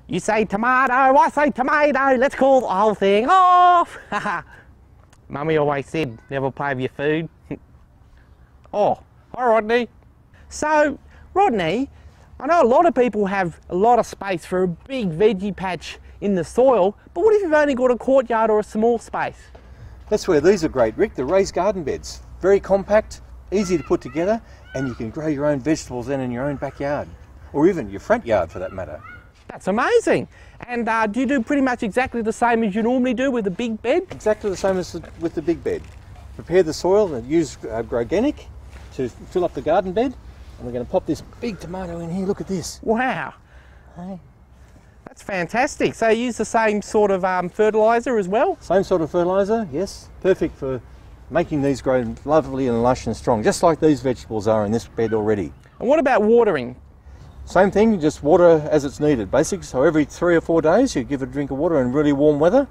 You say tomato, I say tomato, let's call the whole thing off. Mummy always said, never play with your food. Oh, hi Rodney. So, Rodney, I know a lot of people have a lot of space for a big veggie patch in the soil, but what if you've only got a courtyard or a small space? That's where these are great, Rick, the raised garden beds. Very compact, easy to put together, and you can grow your own vegetables then in your own backyard, or even your front yard for that matter. That's amazing. And do you do pretty much exactly the same as you normally do with a big bed? Exactly the same as with the big bed. Prepare the soil and use organic to fill up the garden bed. And we're going to pop this big tomato in here. Look at this. Wow. Hey. That's fantastic. So you use the same sort of fertiliser as well? Same sort of fertiliser, yes. Perfect for making these grow lovely and lush and strong, just like these vegetables are in this bed already. And what about watering? Same thing, just water as it's needed, basically. So every 3 or 4 days you give it a drink of water in really warm weather.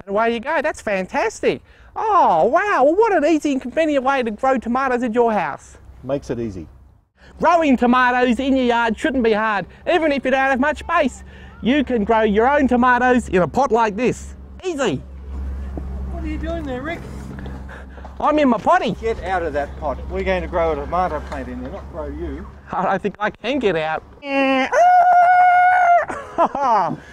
And away you go. That's fantastic. Oh, wow. Well, what an easy and convenient way to grow tomatoes at your house. Makes it easy. Growing tomatoes in your yard shouldn't be hard. Even if you don't have much space, you can grow your own tomatoes in a pot like this. Easy. What are you doing there, Rick? I'm in my potty. Get out of that pot. We're going to grow a tomato plant in there, not grow you. I don't think I can get out.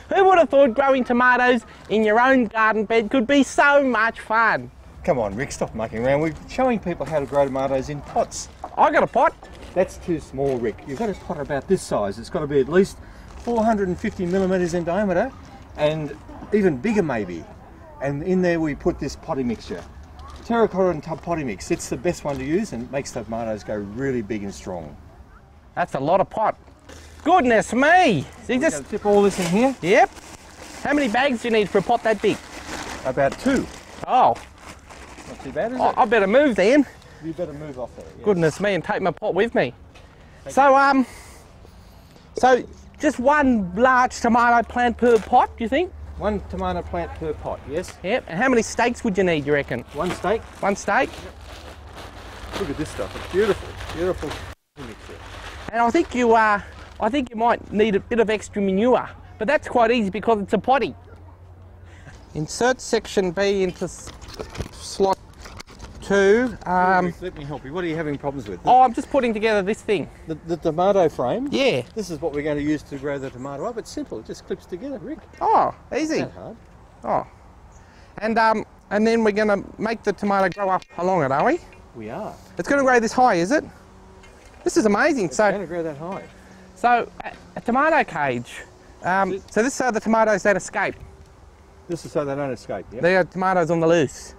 Who would have thought growing tomatoes in your own garden bed could be so much fun? Come on, Rick, stop mucking around. We're showing people how to grow tomatoes in pots. I got a pot. That's too small, Rick. You've got a pot about this size. It's got to be at least 450 millimetres in diameter and even bigger maybe. And in there we put this potting mixture. Terracotta and tub potting mix. It's the best one to use and makes the tomatoes go really big and strong. That's a lot of pot. Goodness me! See, We're going to dip all this in here. Yep. How many bags do you need for a pot that big? About 2. Oh. Not too bad, is it? I better move then. You better move off there. Yes. Goodness me, and take my pot with me. So just one large tomato plant per pot, do you think? 1 tomato plant per pot, yes. Yep. And how many stakes would you need, you reckon? 1 stake. 1 stake? Yep. Look at this stuff. It's beautiful. Beautiful mixture. And I think you might need a bit of extra manure, but that's quite easy because it's a potty. Insert section B into slot 2. Let me help you. What are you having problems with? Oh, I'm just putting together this thing. The tomato frame? Yeah. This is what we're going to use to grow the tomato up. It's simple. It just clips together, Rick. Oh, easy. Not hard. Oh. And then we're going to make the tomato grow up along it, are we? We are. It's going to grow this high, is it? This is amazing. It's going to grow that high. So, a tomato cage. So this is so the tomatoes don't escape. This is so they don't escape, yeah? They are tomatoes on the loose.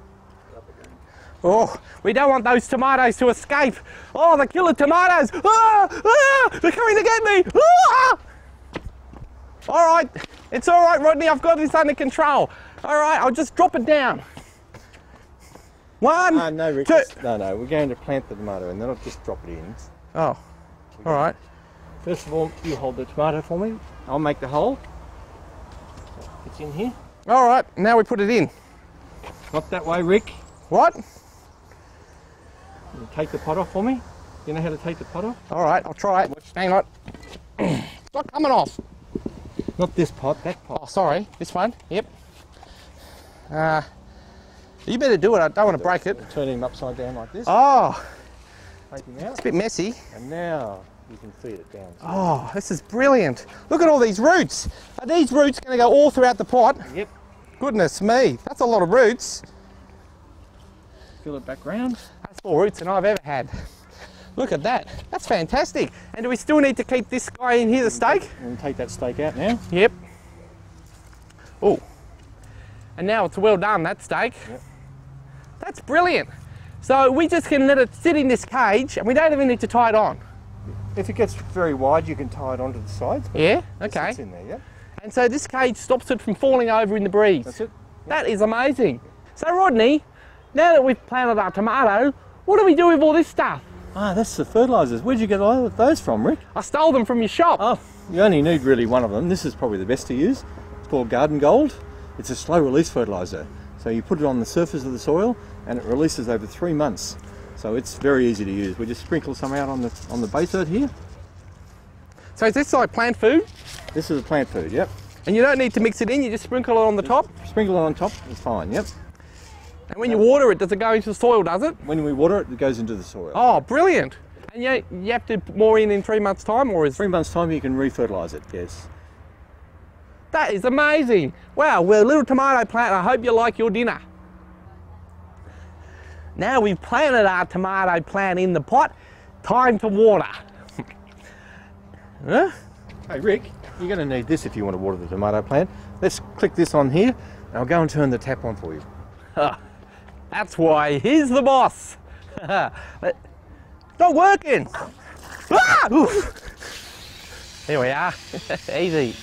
Oh, we don't want those tomatoes to escape. Oh, the killer tomatoes. Ah, ah, they're coming to get me. Ah! All right, it's all right, Rodney. I've got this under control. All right, I'll just drop it down. 1, no, Rick. 2. No, we're going to plant the tomato and then I'll just drop it in. Oh, all right. First of all, you hold the tomato for me. I'll make the hole. It's in here. All right, now we put it in. Not that way, Rick. What? You take the pot off for me. You know how to take the pot off? All right, I'll try it. Hang on. It's not coming off. Not this pot, that pot. Oh, sorry, this one. Yep. You better do it. I don't want to break it. Turn him upside down like this. Oh, Take him out. it's a bit messy. And now you can feed it down. Oh, this is brilliant. Look at all these roots. Are these roots going to go all throughout the pot? Yep. Goodness me, that's a lot of roots. Fill it back round. That's more roots than I've ever had. Look at that. That's fantastic. And do we still need to keep this guy in here, the stake? And take that stake out now. Yep. Oh. And now it's well done, that stake. Yep. That's brilliant. So we just can let it sit in this cage and we don't even need to tie it on. If it gets very wide, you can tie it onto the sides. Yeah, It okay. sits in there, yeah. And so this cage stops it from falling over in the breeze. That's it. That is amazing. So Rodney, now that we've planted our tomato, what do we do with all this stuff? Ah, that's the fertilisers. Where'd you get all of those from, Rick? I stole them from your shop. Oh, you only need really one of them. This is probably the best to use. It's called Garden Gold. It's a slow release fertiliser. So you put it on the surface of the soil and it releases over 3 months. So it's very easy to use. We just sprinkle some out on the base of it here. So is this like plant food? This is a plant food, yep. And you don't need to mix it in, you just sprinkle it on the top? Sprinkle it on top, it's fine, yep. And when you water it, does it go into the soil, does it? When we water it, it goes into the soil. Oh, brilliant. And you have to put more in 3 months' time, or is... 3 months' time you can re-fertilise it, yes. That is amazing. Wow, we're a little tomato plant. I hope you like your dinner. Now we've planted our tomato plant in the pot, time to water. Huh? Hey Rick, you're going to need this if you want to water the tomato plant. Let's click this on here, and I'll go and turn the tap on for you. That's why he's the boss. It's not working. Ah! Here we are. Easy.